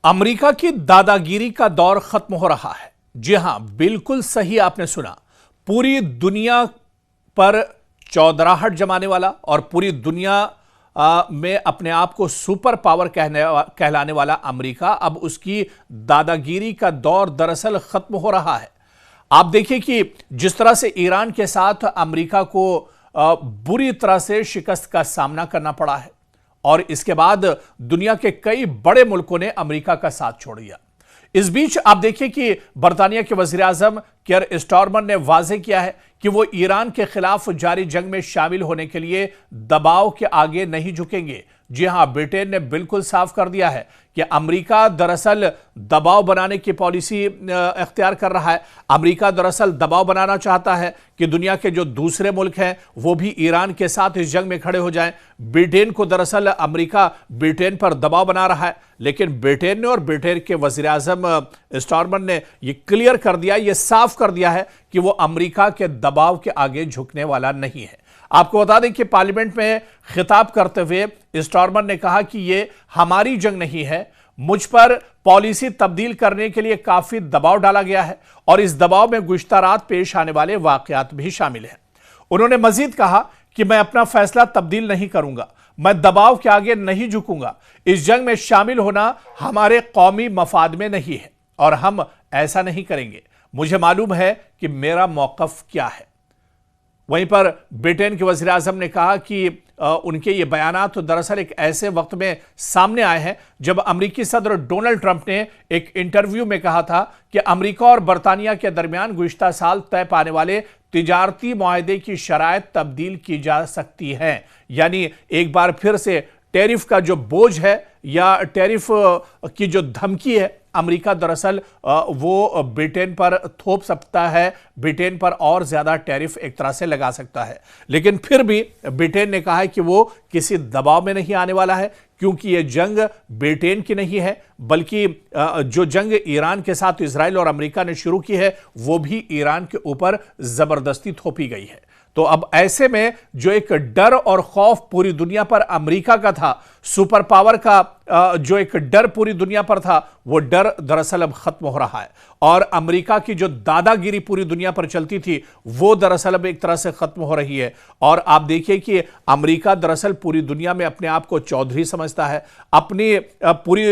America की दादागिरी का दौर खत्म हो रहा है। जी हां, बिल्कुल सही आपने सुना। पूरी दुनिया पर चौधराहट जमाने वाला और पूरी दुनिया में अपने आप को सुपर पावर कहलाने वाला अमेरिका, अब उसकी दादागिरी का दौर दरअसल खत्म हो रहा है। आप देखिए कि जिस तरह से ईरान के साथ अमेरिका को बुरी तरह से शिकस्त का सामना करना पड़ा है और इसके बाद दुनिया के कई बड़े मुल्कों ने अमेरिका का साथ छोड़ दिया। इस बीच आप देखिए कि बरतानिया के वजीर आजम कियर स्टारमर ने वाजे किया है कि वो ईरान के खिलाफ जारी जंग में शामिल होने के लिए दबाव के आगे नहीं झुकेंगे। जी हां, ब्रिटेन ने बिल्कुल साफ कर दिया है कि अमेरिका दरअसल दबाव बनाने की पॉलिसी इख्तियार कर रहा है। अमेरिका दरअसल दबाव बनाना चाहता है कि दुनिया के जो दूसरे मुल्क हैं वो भी ईरान के साथ इस जंग में खड़े हो जाएं। ब्रिटेन को दरअसल अमेरिका ब्रिटेन पर दबाव बना रहा है, लेकिन ब्रिटेन ने और ब्रिटेन के वजीर आजम स्टारमर ने यह क्लियर कर दिया, यह साफ कर दिया है कि वो अमेरिका के दबाव के आगे झुकने वाला नहीं है। आपको बता दें कि पार्लियामेंट में खिताब करते हुए स्टारमर ने कहा कि यह हमारी जंग नहीं है, मुझ पर पॉलिसी तब्दील करने के लिए काफी दबाव डाला गया है और इस दबाव में गुज़श्ता रात पेश आने वाले वाकयात भी शामिल हैं। उन्होंने मजीद कहा कि मैं अपना फैसला तब्दील नहीं करूंगा, मैं दबाव के आगे नहीं झुकूंगा। इस जंग में शामिल होना हमारे कौमी मफाद में नहीं है और हम ऐसा नहीं करेंगे। मुझे मालूम है कि मेरा मौकफ क्या है। वहीं पर ब्रिटेन के वज़ीर आज़म ने कहा कि उनके ये बयानात तो दरअसल एक ऐसे वक्त में सामने आए हैं जब अमेरिकी सदर डोनाल्ड ट्रंप ने एक इंटरव्यू में कहा था कि अमेरिका और बरतानिया के दरमियान गुज़श्ता साल तय पाने वाले तिजारती मुआहदे की शराइत तब्दील की जा सकती हैं। यानी एक बार फिर से टैरिफ का जो बोझ है या टैरिफ की जो धमकी है, अमेरिका दरअसल वो ब्रिटेन पर थोप सकता है, ब्रिटेन पर और ज्यादा टैरिफ एक तरह से लगा सकता है। लेकिन फिर भी ब्रिटेन ने कहा है कि वो किसी दबाव में नहीं आने वाला है, क्योंकि ये जंग ब्रिटेन की नहीं है, बल्कि जो जंग ईरान के साथ इजराइल और अमेरिका ने शुरू की है वो भी ईरान के ऊपर जबरदस्ती थोपी गई है। तो अब ऐसे में जो एक डर और खौफ पूरी दुनिया पर अमेरिका का था, सुपर पावर का जो एक डर पूरी दुनिया पर था, वो डर दरअसल अब खत्म हो रहा है और अमेरिका की जो दादागिरी पूरी दुनिया पर चलती थी वो दरअसल अब एक तरह से खत्म हो रही है। और आप देखिए कि अमेरिका दरअसल पूरी दुनिया में अपने आप को चौधरी समझता है, अपनी पूरी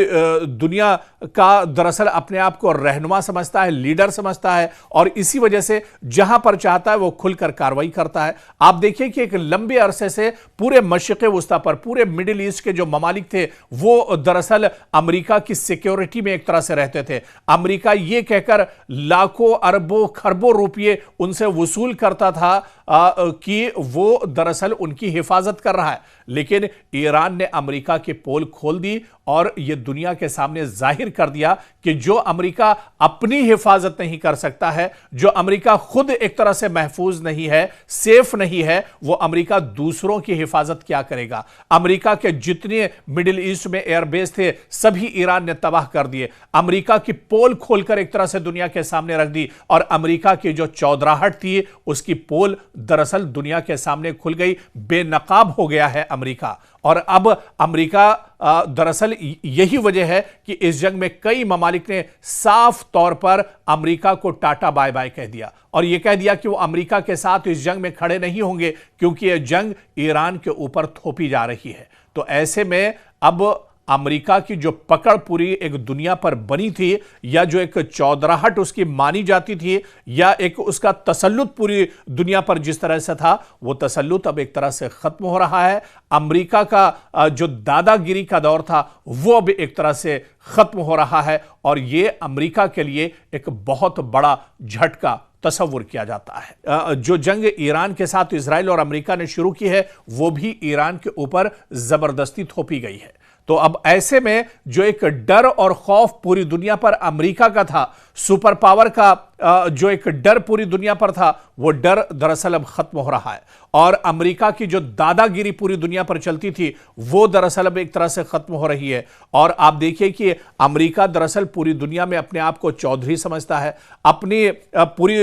दुनिया का दरअसल अपने आप को रहनुमा समझता है, लीडर समझता है और इसी वजह से जहां पर चाहता है वो खुलकर कार्रवाई करता है। आप देखिए कि एक लंबे अरसे से पूरे मशरिक़ वुस्ता पर, पूरे मिडिल ईस्ट के जो ममालिक थे वो दरअसल अमेरिका की सिक्योरिटी में एक तरह से रहते थे। अमेरिका ये कहकर लाखों अरबों खरबों रुपये उनसे वसूल करता था कि वो दरअसल उनकी हिफाजत कर रहा है, लेकिन ईरान ने अमेरिका की पोल खोल दी और यह दुनिया के सामने जाहिर कर दिया कि जो अमेरिका अपनी हिफाजत नहीं कर सकता है, जो अमेरिका खुद एक तरह से महफूज नहीं है, सेफ नहीं है, वो अमेरिका दूसरों की हिफाजत क्या करेगा। अमेरिका के जितने मिडिल ईस्ट में एयरबेस थे सभी ईरान ने तबाह कर दिए। अमेरिका की पोल खोलकर एक तरह से दुनिया के सामने रख दी और अमेरिका की जो चौधराहट थी उसकी पोल दरअसल दुनिया के सामने खुल गई, बेनकाब हो गया है अमेरिका। और अब अमेरिका दरअसल यही वजह है कि इस जंग में कई ममालिक ने साफ तौर पर अमेरिका को टाटा बाय बाय कह दिया और यह कह दिया कि वो अमेरिका के साथ इस जंग में खड़े नहीं होंगे, क्योंकि यह जंग ईरान के ऊपर थोपी जा रही है। तो ऐसे में अब अमेरिका की जो पकड़ पूरी एक दुनिया पर बनी थी, या जो एक चौधराहट उसकी मानी जाती थी, या एक उसका तसल्लुत पूरी दुनिया पर जिस तरह से था, वो तसल्लुत अब एक तरह से खत्म हो रहा है। अमेरिका का जो दादागिरी का दौर था वो अब एक तरह से खत्म हो रहा है और ये अमेरिका के लिए एक बहुत बड़ा झटका तस्वुर किया जाता है। जो जंग ईरान के साथ इजराइल और अमेरिका ने शुरू की है वो भी ईरान के ऊपर जबरदस्ती थोपी गई है। तो अब ऐसे में जो एक डर और खौफ पूरी दुनिया पर अमेरिका का था, सुपर पावर का जो एक डर पूरी दुनिया पर था, वो डर दरअसल अब खत्म हो रहा है और अमेरिका की जो दादागिरी पूरी दुनिया पर चलती थी वो दरअसल अब एक तरह से खत्म हो रही है। और आप देखिए कि अमेरिका दरअसल पूरी दुनिया में अपने आप को चौधरी समझता है, अपनी पूरी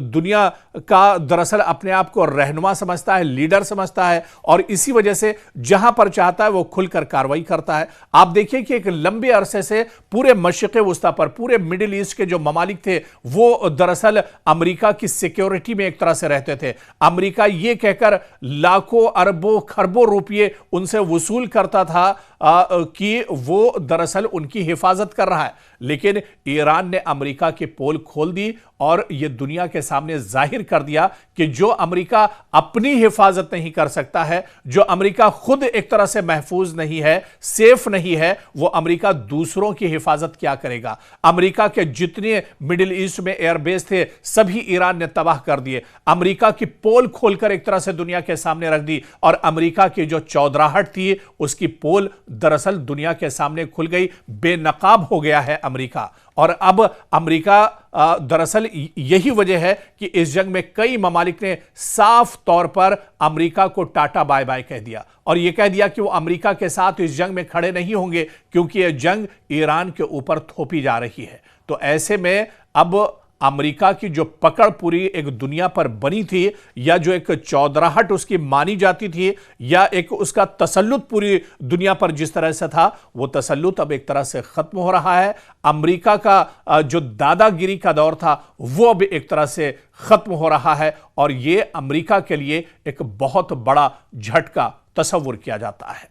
दुनिया का दरअसल अपने आप को रहनुमा समझता है, लीडर समझता है और इसी वजह से जहां पर चाहता है वो खुलकर कार्रवाई करता है। आप देखिए कि एक लंबे अरसे से पूरे मशरिक़ वुस्ता पर, पूरे मिडिल ईस्ट के जो ममालिक थे वो दरअसल अमेरिका की सिक्योरिटी में एक तरह से रहते थे। अमेरिका ये कहकर लाखों अरबों खरबों रुपये उनसे वसूल करता था कि वो दरअसल उनकी हिफाजत कर रहा है, लेकिन ईरान ने अमेरिका की पोल खोल दी और यह दुनिया के सामने जाहिर कर दिया कि जो अमेरिका अपनी हिफाजत नहीं कर सकता है, जो अमेरिका खुद एक तरह से महफूज नहीं है, सेफ नहीं है, वो अमेरिका दूसरों की हिफाजत क्या करेगा। अमेरिका के जितने मिडिल ईस्ट में एयरबेस थे सभी ईरान ने तबाह कर दिए। अमेरिका की पोल खोलकर एक तरह से दुनिया के सामने रख दी और अमेरिका की जो चौधराहट थी उसकी पोल दरअसल दुनिया के सामने खुल गई, बेनकाब हो गया है अमेरिका। और अब अमेरिका दरअसल यही वजह है कि इस जंग में कई ममालिक ने साफ तौर पर अमेरिका को टाटा बाय बाय कह दिया और यह कह दिया कि वो अमेरिका के साथ इस जंग में खड़े नहीं होंगे क्योंकि यह जंग ईरान के ऊपर थोपी जा रही है। तो ऐसे में अब अमेरिका की जो पकड़ पूरी एक दुनिया पर बनी थी या जो एक चौधराहट उसकी मानी जाती थी या एक उसका तसल्लुत पूरी दुनिया पर जिस तरह से था, वो तसल्लुत अब एक तरह से खत्म हो रहा है। अमेरिका का जो दादागिरी का दौर था वो अब एक तरह से खत्म हो रहा है और ये अमेरिका के लिए एक बहुत बड़ा झटका तस्वुर किया जाता है।